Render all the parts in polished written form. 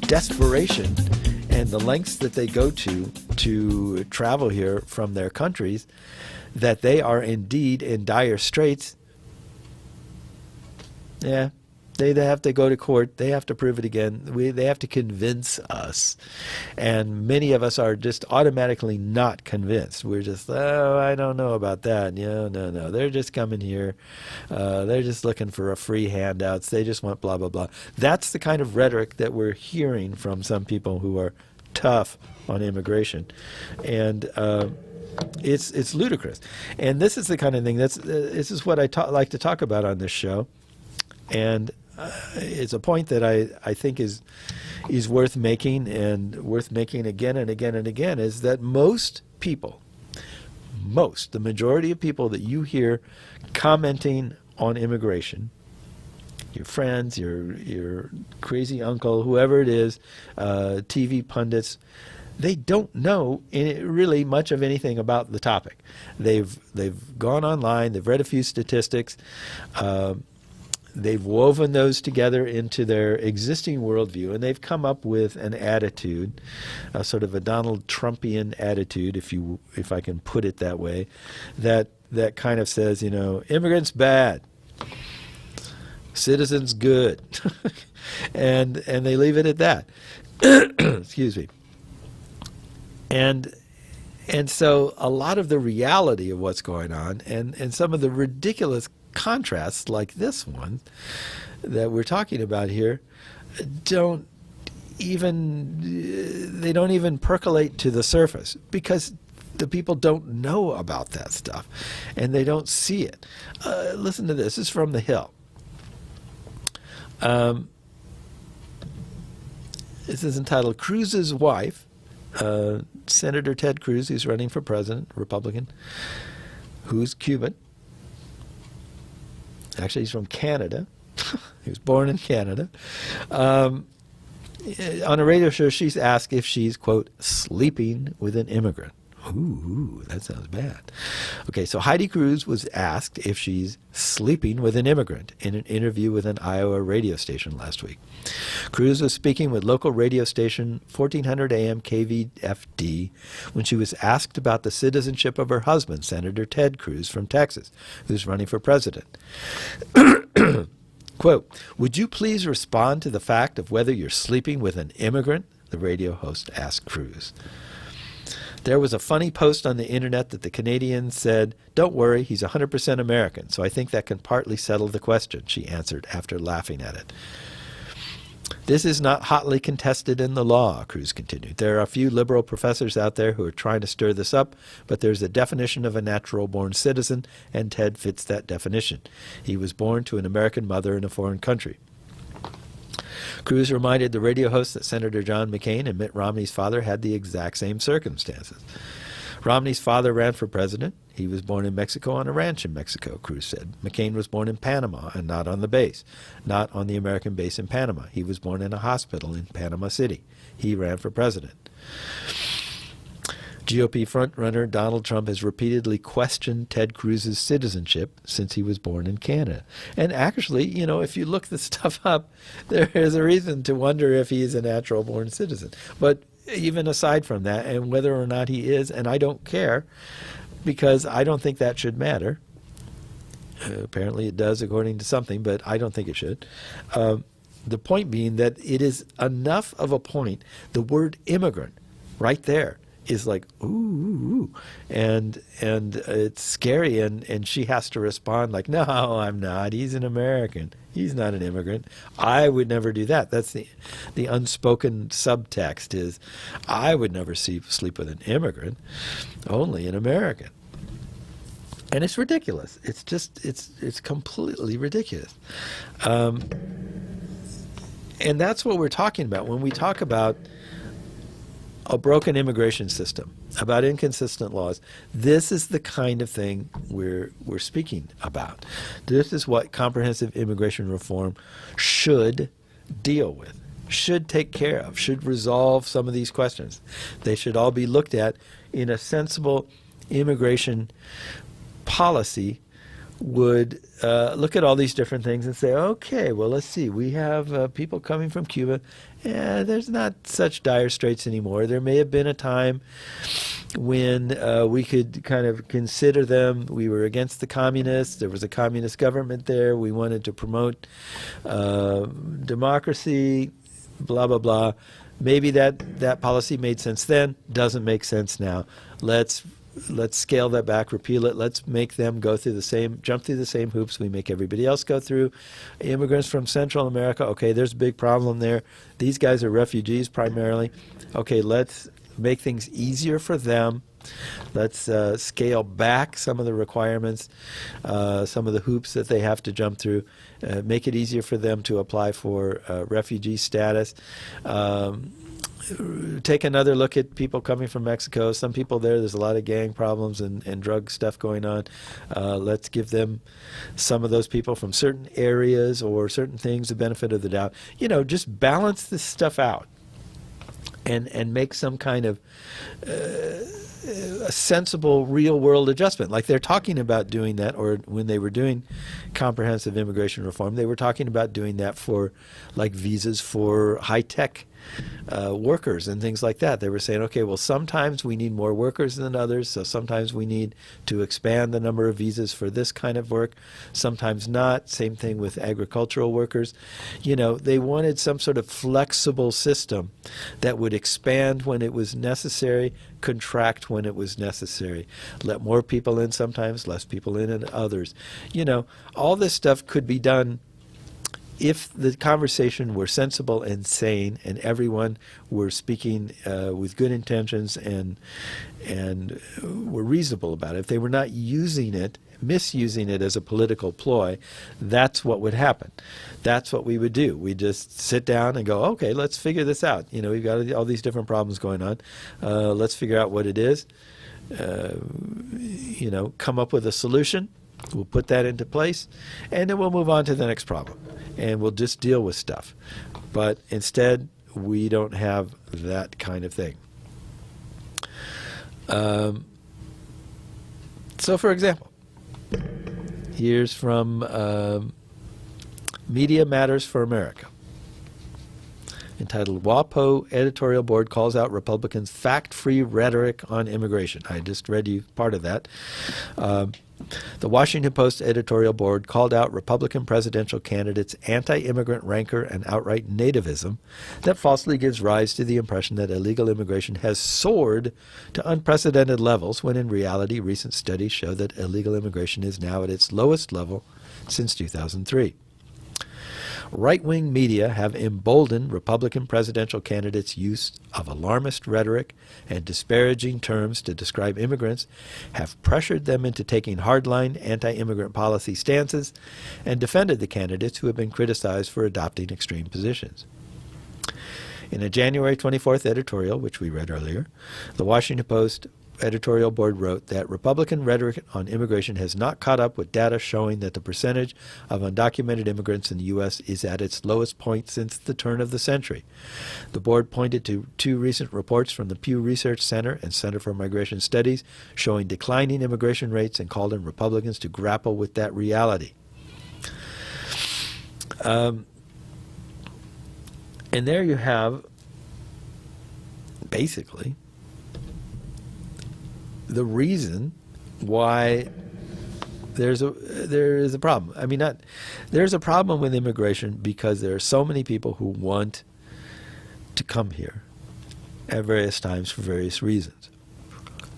desperation and the lengths that they go to travel here from their countries, that they are indeed in dire straits. Yeah, they have to go to court. They have to prove it again. They have to convince us. And many of us are just automatically not convinced. We're just, oh, I don't know about that. No. They're just coming here. They're just looking for a free handouts. They just want blah, blah, blah. That's the kind of rhetoric that we're hearing from some people who are tough on immigration. And it's ludicrous. And this is the kind of thing this is what I like to talk about on this show. And it's a point that I think is worth making, and worth making again and again and again, is that most people, the majority of people that you hear commenting on immigration, your friends, your crazy uncle, whoever it is, TV pundits, they don't know really much of anything about the topic. They've gone online, they've read a few statistics, they've woven those together into their existing worldview, and they've come up with an attitude, a sort of a Donald Trumpian attitude, if I can put it that way, that kind of says, immigrants bad, citizens good, and they leave it at that. Excuse me. And so a lot of the reality of what's going on, and some of the ridiculous contrasts like this one that we're talking about here, don't even percolate to the surface, because the people don't know about that stuff and they don't see it. Listen to this. This is from The Hill. This is entitled Cruz's Wife, Senator Ted Cruz, who's running for president, Republican, who's Cuban. Actually, he's from Canada. He was born in Canada. On a radio show, she's asked if she's, quote, sleeping with an immigrant. Ooh, that sounds bad. Okay, so Heidi Cruz was asked if she's sleeping with an immigrant in an interview with an Iowa radio station last week. Cruz was speaking with local radio station 1400 AM KVFD when she was asked about the citizenship of her husband, Senator Ted Cruz from Texas, who's running for president. Quote, would you please respond to the fact of whether you're sleeping with an immigrant? The radio host asked Cruz. There was a funny post on the internet that the Canadian said, don't worry, he's 100% American, so I think that can partly settle the question, she answered after laughing at it. This is not hotly contested in the law, Cruz continued. There are a few liberal professors out there who are trying to stir this up, but there's a definition of a natural-born citizen, and Ted fits that definition. He was born to an American mother in a foreign country. Cruz reminded the radio host that Senator John McCain and Mitt Romney's father had the exact same circumstances. Romney's father ran for president. He was born in Mexico on a ranch in Mexico, Cruz said. McCain was born in Panama and not on the base, not on the American base in Panama. He was born in a hospital in Panama City. He ran for president. GOP frontrunner Donald Trump has repeatedly questioned Ted Cruz's citizenship since he was born in Canada. And actually, if you look this stuff up, there is a reason to wonder if he is a natural-born citizen. But even aside from that, and whether or not he is, and I don't care, because I don't think that should matter. Apparently it does according to something, but I don't think it should. The point being that it is enough of a point, the word immigrant right there is like, ooh, and it's scary, and she has to respond like, no, I'm not. He's an American. He's not an immigrant. I would never do that. That's the unspoken subtext is, I would never sleep with an immigrant, only an American. And it's ridiculous. It's just, it's completely ridiculous. And that's what we're talking about when we talk about a broken immigration system, about inconsistent laws. This is the kind of thing we're speaking about. This is what comprehensive immigration reform should deal with, should take care of, should resolve some of these questions. They should all be looked at in a sensible immigration policy would look at all these different things and say, okay, well, let's see. We have people coming from Cuba. Yeah, there's not such dire straits anymore. There may have been a time when we could kind of consider them. We were against the communists. There was a communist government there. We wanted to promote democracy, blah, blah, blah. Maybe that policy made sense then, doesn't make sense now. Let's scale that back, repeal it. Let's make them jump through the same hoops we make everybody else go through. Immigrants from Central America, okay, there's a big problem there. These guys are refugees primarily. Okay, let's make things easier for them. Let's scale back some of the requirements, some of the hoops that they have to jump through, make it easier for them to apply for refugee status. Take another look at people coming from Mexico. Some people there's a lot of gang problems and drug stuff going on. Let's give them, some of those people from certain areas or certain things, the benefit of the doubt. Just balance this stuff out and make some kind of a sensible real-world adjustment. Like they're talking about doing that, or when they were doing comprehensive immigration reform, they were talking about doing that for like visas for high-tech workers and things like that. They were saying, okay, well, sometimes we need more workers than others, so sometimes we need to expand the number of visas for this kind of work, sometimes not. Same thing with agricultural workers. They wanted some sort of flexible system that would expand when it was necessary, contract when it was necessary, let more people in sometimes, less people in others. All this stuff could be done if the conversation were sensible and sane, and everyone were speaking with good intentions and were reasonable about it. If they were not misusing it as a political ploy, that's what would happen. That's what we would do. We just sit down and go, okay, let's figure this out. We've got all these different problems going on. Let's figure out what it is. Come up with a solution. We'll put that into place, and then we'll move on to the next problem, and we'll just deal with stuff. But instead, we don't have that kind of thing. So, for example, here's from Media Matters for America, entitled WAPO Editorial Board Calls Out Republicans' Fact-Free Rhetoric on Immigration. I just read you part of that. The Washington Post editorial board called out Republican presidential candidates' anti-immigrant rancor and outright nativism that falsely gives rise to the impression that illegal immigration has soared to unprecedented levels, when in reality recent studies show that illegal immigration is now at its lowest level since 2003. Right-wing media have emboldened Republican presidential candidates' use of alarmist rhetoric and disparaging terms to describe immigrants, have pressured them into taking hardline anti-immigrant policy stances, and defended the candidates who have been criticized for adopting extreme positions. In a January 24th editorial, which we read earlier, the Washington Post editorial board wrote that Republican rhetoric on immigration has not caught up with data showing that the percentage of undocumented immigrants in the U.S. is at its lowest point since the turn of the century. The board pointed to two recent reports from the Pew Research Center and Center for Migration Studies showing declining immigration rates, and called on Republicans to grapple with that reality. And there you have, basically, the reason why there is a problem. I mean, there's a problem with immigration because there are so many people who want to come here at various times for various reasons.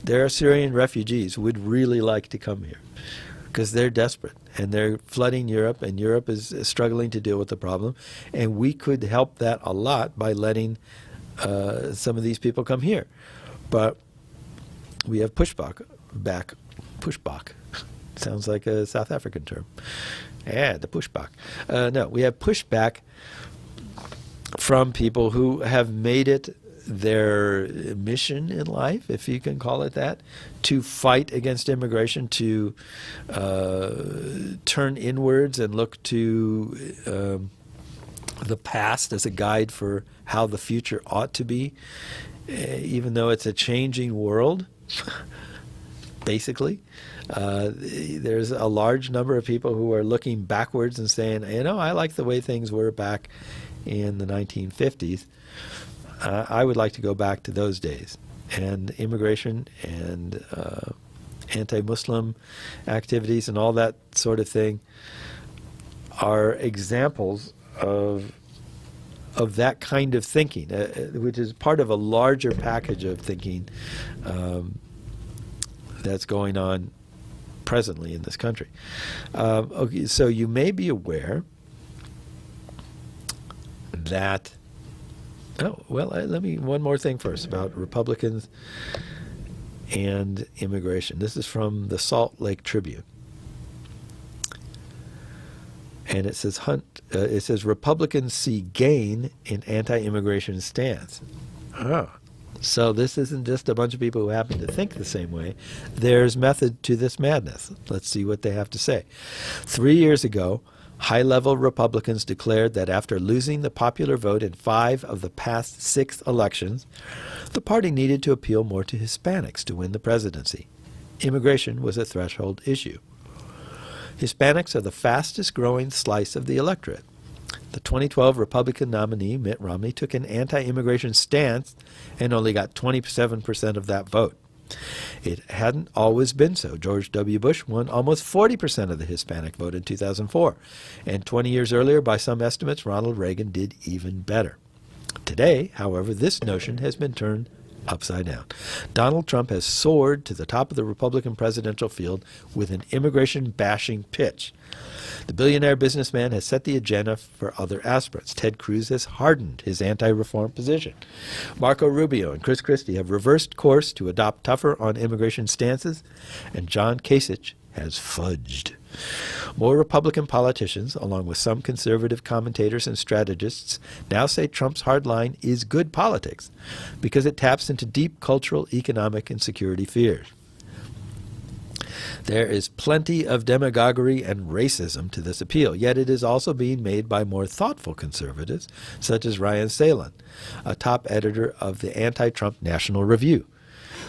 There are Syrian refugees who would really like to come here because they're desperate and they're flooding Europe, and Europe is struggling to deal with the problem. And we could help that a lot by letting some of these people come here. But we have pushback. Sounds like a South African term. Yeah, the pushback. No, we have pushback from people who have made it their mission in life, if you can call it that, to fight against immigration, to turn inwards and look to the past as a guide for how the future ought to be, even though it's a changing world. basically. There's a large number of people who are looking backwards and saying, I like the way things were back in the 1950s. I would like to go back to those days. And immigration and anti-Muslim activities and all that sort of thing are examples of that kind of thinking, which is part of a larger package of thinking that's going on presently in this country. Okay, so you may be aware that, let me, one more thing first about Republicans and immigration. This is from the Salt Lake Tribune. And it says Republicans see gain in anti-immigration stance. Oh. So this isn't just a bunch of people who happen to think the same way. There's method to this madness. Let's see what they have to say. 3 years ago, high-level Republicans declared that after losing the popular vote in 5 of the past 6 elections, the party needed to appeal more to Hispanics to win the presidency. Immigration was a threshold issue. Hispanics are the fastest-growing slice of the electorate. The 2012 Republican nominee, Mitt Romney, took an anti-immigration stance and only got 27% of that vote. It hadn't always been so. George W. Bush won almost 40% of the Hispanic vote in 2004. And 20 years earlier, by some estimates, Ronald Reagan did even better. Today, however, this notion has been turned upside down. Donald Trump has soared to the top of the Republican presidential field with an immigration-bashing pitch. The billionaire businessman has set the agenda for other aspirants. Ted Cruz has hardened his anti-reform position. Marco Rubio and Chris Christie have reversed course to adopt tougher on immigration stances, and John Kasich has fudged. More Republican politicians, along with some conservative commentators and strategists, now say Trump's hard line is good politics because it taps into deep cultural, economic, and security fears. There is plenty of demagoguery and racism to this appeal, yet it is also being made by more thoughtful conservatives, such as Ryan Salin, a top editor of the anti-Trump National Review.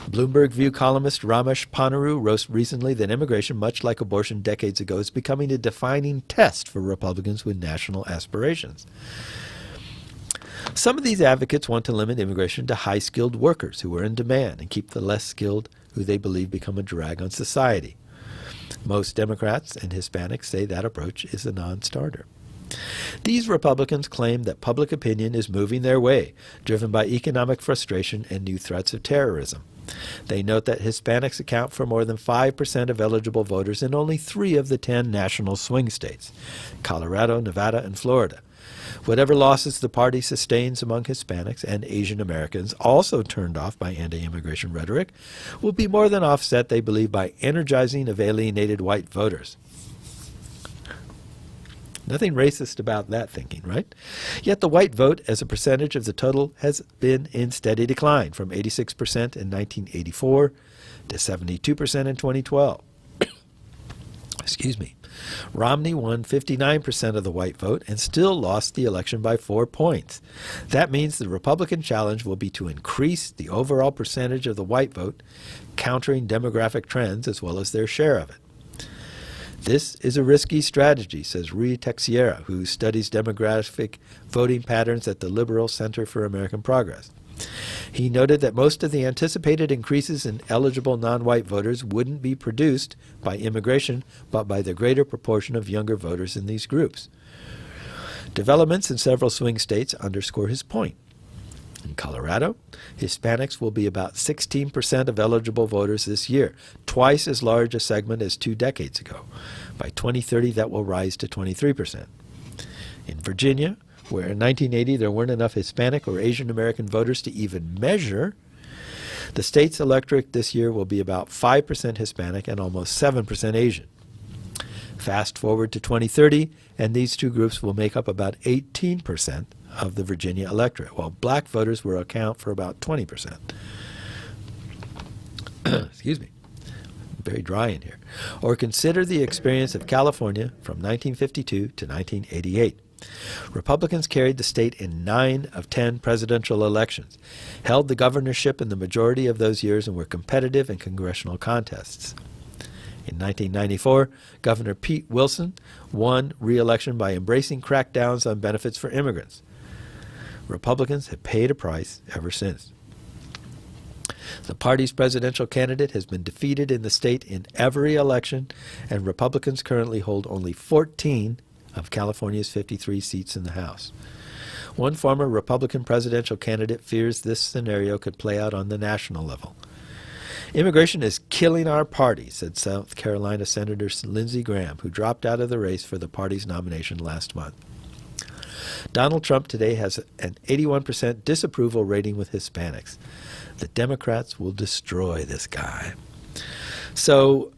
Bloomberg View columnist Ramesh Ponnuru wrote recently that immigration, much like abortion decades ago, is becoming a defining test for Republicans with national aspirations. Some of these advocates want to limit immigration to high-skilled workers who are in demand and keep the less skilled who they believe become a drag on society. Most Democrats and Hispanics say that approach is a non-starter. These Republicans claim that public opinion is moving their way, driven by economic frustration and new threats of terrorism. They note that Hispanics account for more than 5% of eligible voters in only 3 of the 10 national swing states, Colorado, Nevada, and Florida. Whatever losses the party sustains among Hispanics and Asian Americans, also turned off by anti-immigration rhetoric, will be more than offset, they believe, by energizing of alienated white voters. Nothing racist about that thinking, right? Yet the white vote as a percentage of the total has been in steady decline from 86% in 1984 to 72% in 2012. Excuse me. Romney won 59% of the white vote and still lost the election by 4 points. That means the Republican challenge will be to increase the overall percentage of the white vote, countering demographic trends as well as their share of it. This is a risky strategy, says Rui Teixeira, who studies demographic voting patterns at the Liberal Center for American Progress. He noted that most of the anticipated increases in eligible non-white voters wouldn't be produced by immigration, but by the greater proportion of younger voters in these groups. Developments in several swing states underscore his point. In Colorado, Hispanics will be about 16% of eligible voters this year, twice as large a segment as 2 decades ago. By 2030, that will rise to 23%. In Virginia, where in 1980 there weren't enough Hispanic or Asian American voters to even measure, the state's electorate this year will be about 5% Hispanic and almost 7% Asian. Fast forward to 2030, and these 2 groups will make up about 18% of the Virginia electorate, while black voters will account for about 20%. Excuse me. Very dry in here. Or consider the experience of California from 1952 to 1988. Republicans carried the state in 9 of 10 presidential elections, held the governorship in the majority of those years, and were competitive in congressional contests. In 1994, Governor Pete Wilson won re-election by embracing crackdowns on benefits for immigrants. Republicans have paid a price ever since. The party's presidential candidate has been defeated in the state in every election, and Republicans currently hold only 14 of California's 53 seats in the House. One former Republican presidential candidate fears this scenario could play out on the national level. Immigration is killing our party, said South Carolina Senator Lindsey Graham, who dropped out of the race for the party's nomination last month. Donald Trump today has an 81% disapproval rating with Hispanics. The Democrats will destroy this guy. So,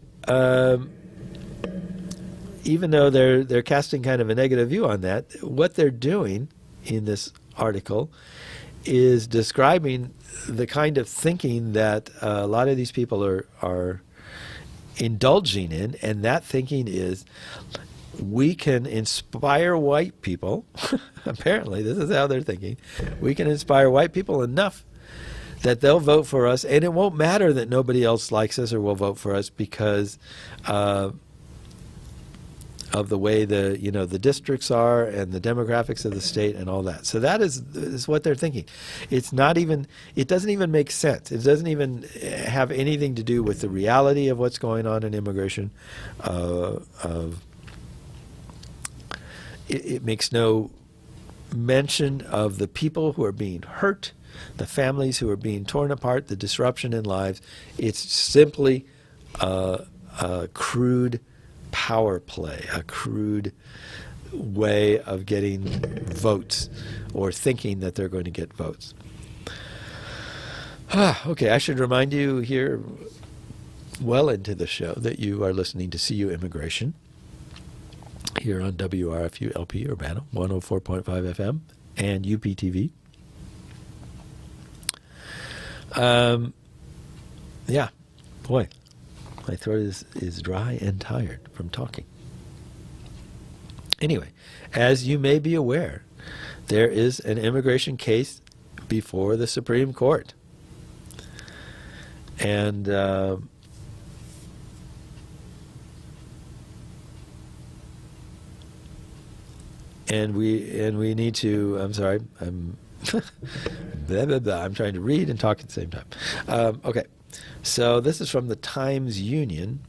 even though they're casting kind of a negative view on that, what they're doing in this article is describing the kind of thinking that a lot of these people are indulging in, and that thinking is, we can inspire white people. Apparently, this is how they're thinking. We can inspire white people enough that they'll vote for us, and it won't matter that nobody else likes us or will vote for us because of the way the districts are and the demographics of the state and all that. So that is what they're thinking. It doesn't even make sense. It doesn't even have anything to do with the reality of what's going on in immigration. It makes no mention of the people who are being hurt, the families who are being torn apart, the disruption in lives. It's simply a crude power play, a crude way of getting votes or thinking that they're going to get votes. Okay, I should remind you here well into the show that you are listening to CU Immigration here on WRFU LP Urbana 104.5 FM and UPTV. Yeah, boy, my throat is dry and tired from talking. Anyway, as you may be aware, there is an immigration case before the Supreme Court. And we need to, I'm sorry, I'm blah, blah, blah. I'm trying to read and talk at the same time. Okay, so this is from the Times-Union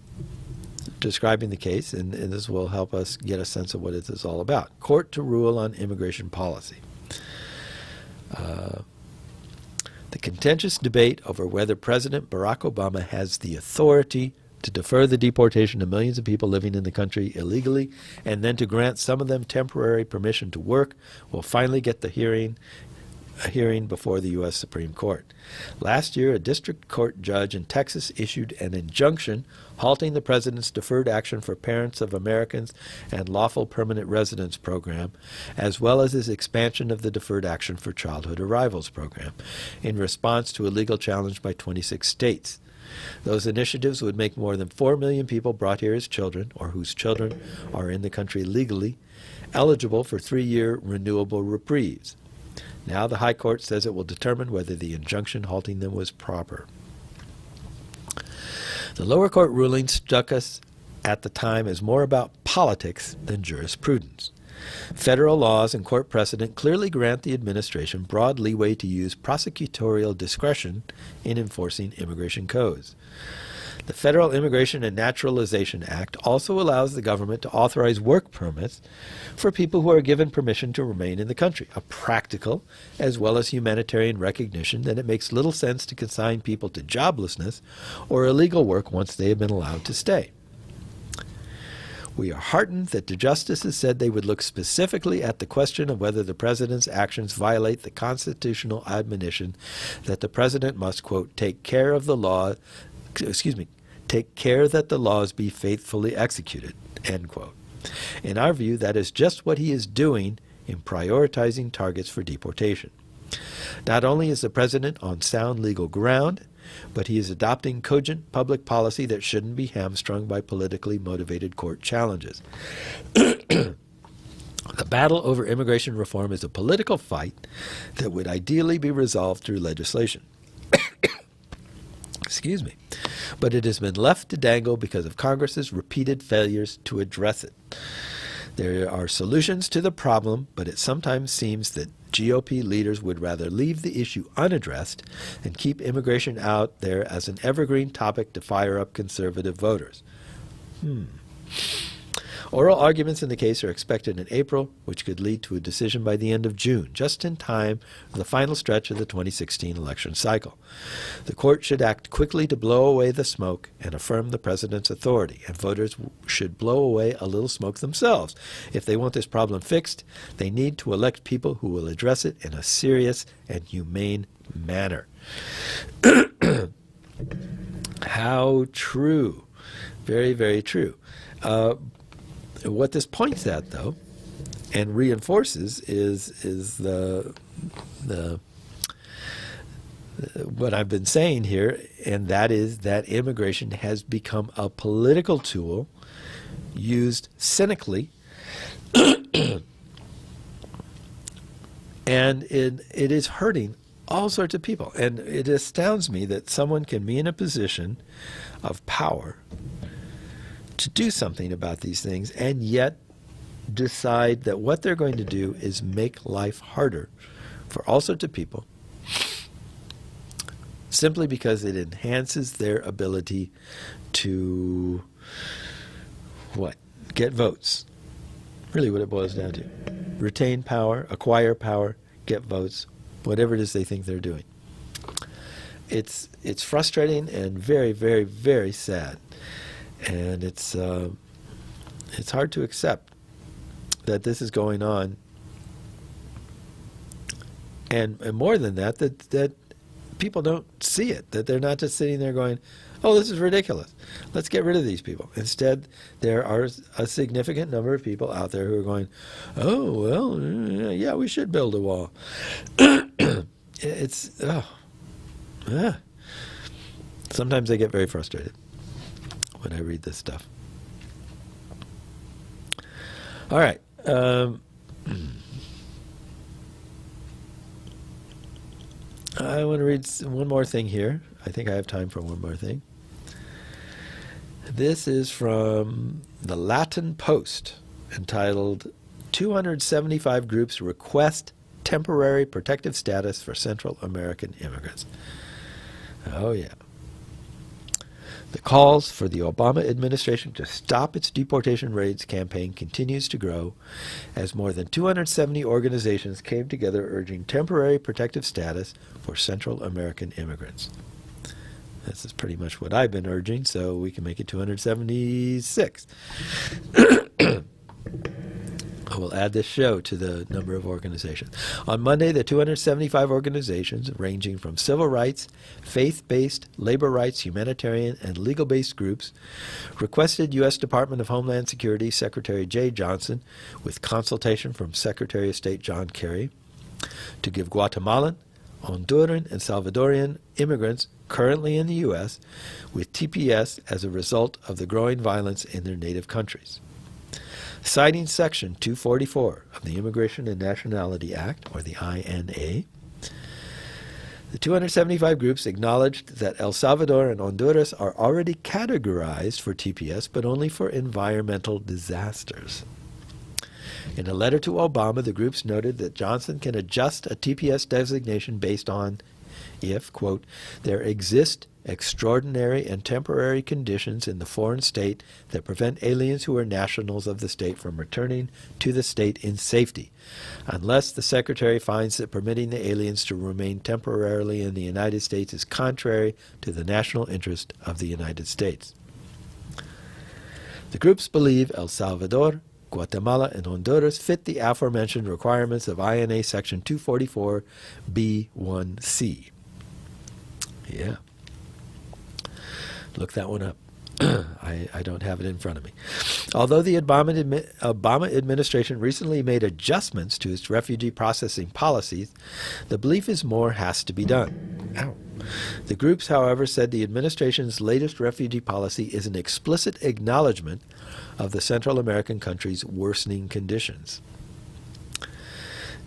describing the case, and this will help us get a sense of what it is all about. Court to rule on immigration policy. The contentious debate over whether President Barack Obama has the authority to defer the deportation of millions of people living in the country illegally and then to grant some of them temporary permission to work will finally get a hearing before the U.S. Supreme Court. Last year, a district court judge in Texas issued an injunction halting the president's Deferred Action for Parents of Americans and Lawful Permanent Residence program, as well as his expansion of the Deferred Action for Childhood Arrivals program, in response to a legal challenge by 26 states. Those initiatives would make more than 4 million people brought here as children, or whose children are in the country legally, eligible for 3-year renewable reprieves. Now the High Court says it will determine whether the injunction halting them was proper. The lower court ruling struck us at the time as more about politics than jurisprudence. Federal laws and court precedent clearly grant the administration broad leeway to use prosecutorial discretion in enforcing immigration codes. The Federal Immigration and Naturalization Act also allows the government to authorize work permits for people who are given permission to remain in the country, a practical as well as humanitarian recognition that it makes little sense to consign people to joblessness or illegal work once they have been allowed to stay. We are heartened that the justices said they would look specifically at the question of whether the president's actions violate the constitutional admonition that the president must, quote, take care that the laws be faithfully executed, end quote. In our view, that is just what he is doing in prioritizing targets for deportation. Not only is the president on sound legal ground, but he is adopting cogent public policy that shouldn't be hamstrung by politically motivated court challenges. The battle over immigration reform is a political fight that would ideally be resolved through legislation. Excuse me. But it has been left to dangle because of Congress's repeated failures to address it. There are solutions to the problem, but it sometimes seems that GOP leaders would rather leave the issue unaddressed and keep immigration out there as an evergreen topic to fire up conservative voters. Oral arguments in the case are expected in April, which could lead to a decision by the end of June, just in time for the final stretch of the 2016 election cycle. The court should act quickly to blow away the smoke and affirm the president's authority, and voters should blow away a little smoke themselves. If they want this problem fixed, they need to elect people who will address it in a serious and humane manner. How true. Very, very true. What this points at, though, and reinforces is the what I've been saying here, and that is that immigration has become a political tool used cynically, and it is hurting all sorts of people. And it astounds me that someone can be in a position of power to do something about these things and yet decide that what they're going to do is make life harder for all sorts of people simply because it enhances their ability to, get votes. Really what it boils down to. Retain power, acquire power, get votes, whatever it is they think they're doing. It's frustrating and very, very, very sad. And it's hard to accept that this is going on, and more than that, that people don't see it. That they're not just sitting there going, "Oh, this is ridiculous. Let's get rid of these people." Instead, there are a significant number of people out there who are going, "Oh, well, yeah, we should build a wall." Sometimes I get very frustrated when I read this stuff. All right. I want to read one more thing here. I think I have time for one more thing. This is from the Latin Post, entitled 275 Groups Request Temporary Protective Status for Central American Immigrants. Oh, yeah. The calls for the Obama administration to stop its deportation raids campaign continues to grow as more than 270 organizations came together urging temporary protective status for Central American immigrants. This is pretty much what I've been urging, so we can make it 276. I will add this show to the number of organizations. On Monday, the 275 organizations, ranging from civil rights, faith-based, labor rights, humanitarian, and legal-based groups, requested U.S. Department of Homeland Security Secretary Jay Johnson, with consultation from Secretary of State John Kerry, to give Guatemalan, Honduran, and Salvadorian immigrants currently in the U.S. with TPS as a result of the growing violence in their native countries. Citing Section 244 of the Immigration and Nationality Act, or the INA, the 275 groups acknowledged that El Salvador and Honduras are already categorized for TPS, but only for environmental disasters. In a letter to Obama, the groups noted that Johnson can adjust a TPS designation based on if, quote, there exist extraordinary and temporary conditions in the foreign state that prevent aliens who are nationals of the state from returning to the state in safety, unless the Secretary finds that permitting the aliens to remain temporarily in the United States is contrary to the national interest of the United States. The groups believe El Salvador, Guatemala, and Honduras fit the aforementioned requirements of INA Section 244B1C. Yeah. Look that one up. I don't have it in front of me. Although the Obama administration recently made adjustments to its refugee processing policies, the belief is more has to be done. Ow. The groups, however, said the administration's latest refugee policy is an explicit acknowledgement of the Central American countries' worsening conditions.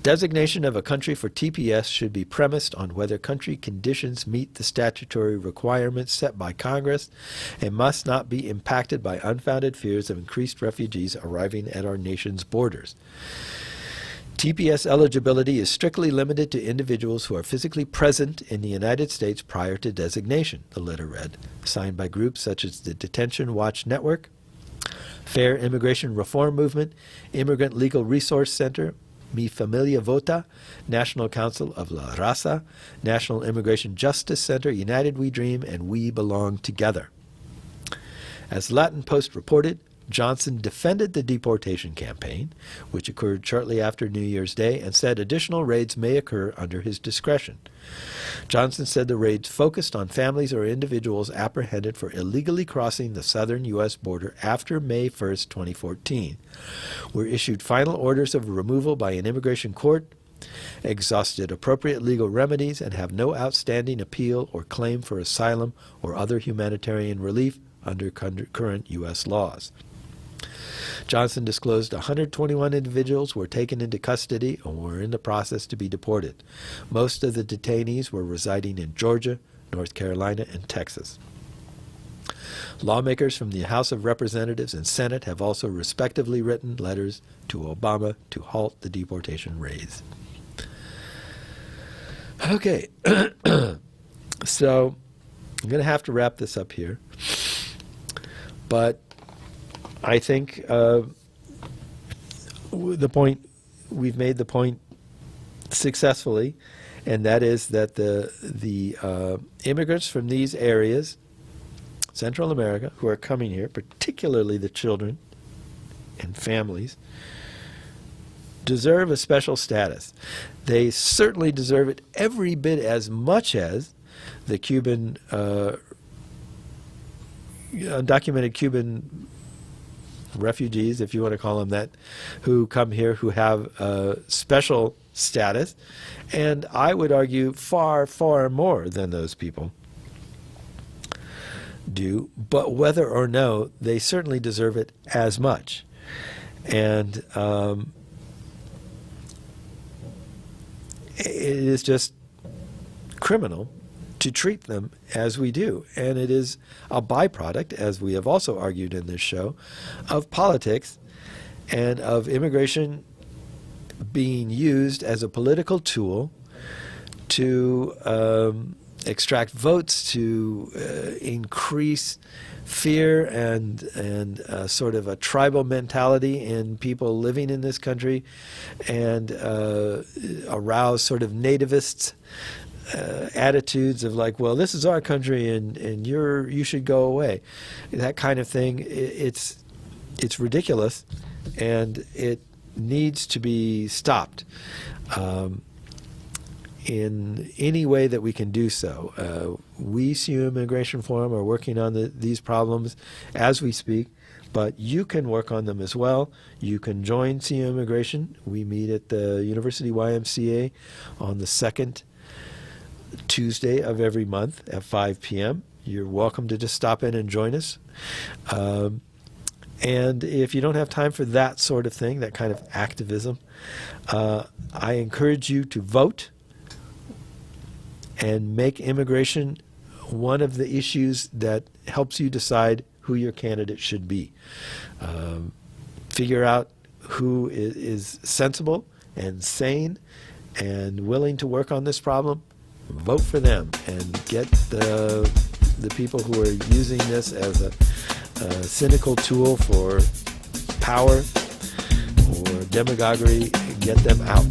Designation of a country for TPS should be premised on whether country conditions meet the statutory requirements set by Congress and must not be impacted by unfounded fears of increased refugees arriving at our nation's borders. TPS eligibility is strictly limited to individuals who are physically present in the United States prior to designation, the letter read, signed by groups such as the Detention Watch Network, Fair Immigration Reform Movement, Immigrant Legal Resource Center, Mi Familia Vota, National Council of La Raza, National Immigration Justice Center, United We Dream, and We Belong Together. As Latin Post reported, Johnson defended the deportation campaign, which occurred shortly after New Year's Day, and said additional raids may occur under his discretion. Johnson said the raids focused on families or individuals apprehended for illegally crossing the southern U.S. border after May 1, 2014, were issued final orders of removal by an immigration court, exhausted appropriate legal remedies, and have no outstanding appeal or claim for asylum or other humanitarian relief under current U.S. laws. Johnson disclosed 121 individuals were taken into custody and were in the process to be deported. Most of the detainees were residing in Georgia, North Carolina, and Texas. Lawmakers from the House of Representatives and Senate have also respectively written letters to Obama to halt the deportation raids. Okay, so I'm going to have to wrap this up here. But I think we've made the point successfully, and that is that the immigrants from these areas, Central America, who are coming here, particularly the children and families, deserve a special status. They certainly deserve it every bit as much as the Cuban undocumented Cuban refugees, if you want to call them that, who come here, who have special status, and I would argue far, far more than those people do. But whether or no, they certainly deserve it as much. And it is just criminal to treat them as we do. And it is a byproduct, as we have also argued in this show, of politics and of immigration being used as a political tool to extract votes, to increase fear and sort of a tribal mentality in people living in this country, and arouse sort of nativists attitudes of like, well, this is our country and you should go away. That kind of thing, it's ridiculous, and it needs to be stopped in any way that we can do so. We, CU Immigration Forum, are working on these problems as we speak, but you can work on them as well. You can join CU Immigration. We meet at the University YMCA on the second Tuesday of every month at 5 p.m. You're welcome to just stop in and join us. And if you don't have time for that sort of thing, that kind of activism, I encourage you to vote and make immigration one of the issues that helps you decide who your candidate should be. Figure out who is sensible and sane and willing to work on this problem. Vote for them and get the people who are using this as a cynical tool for power or demagoguery, get them out.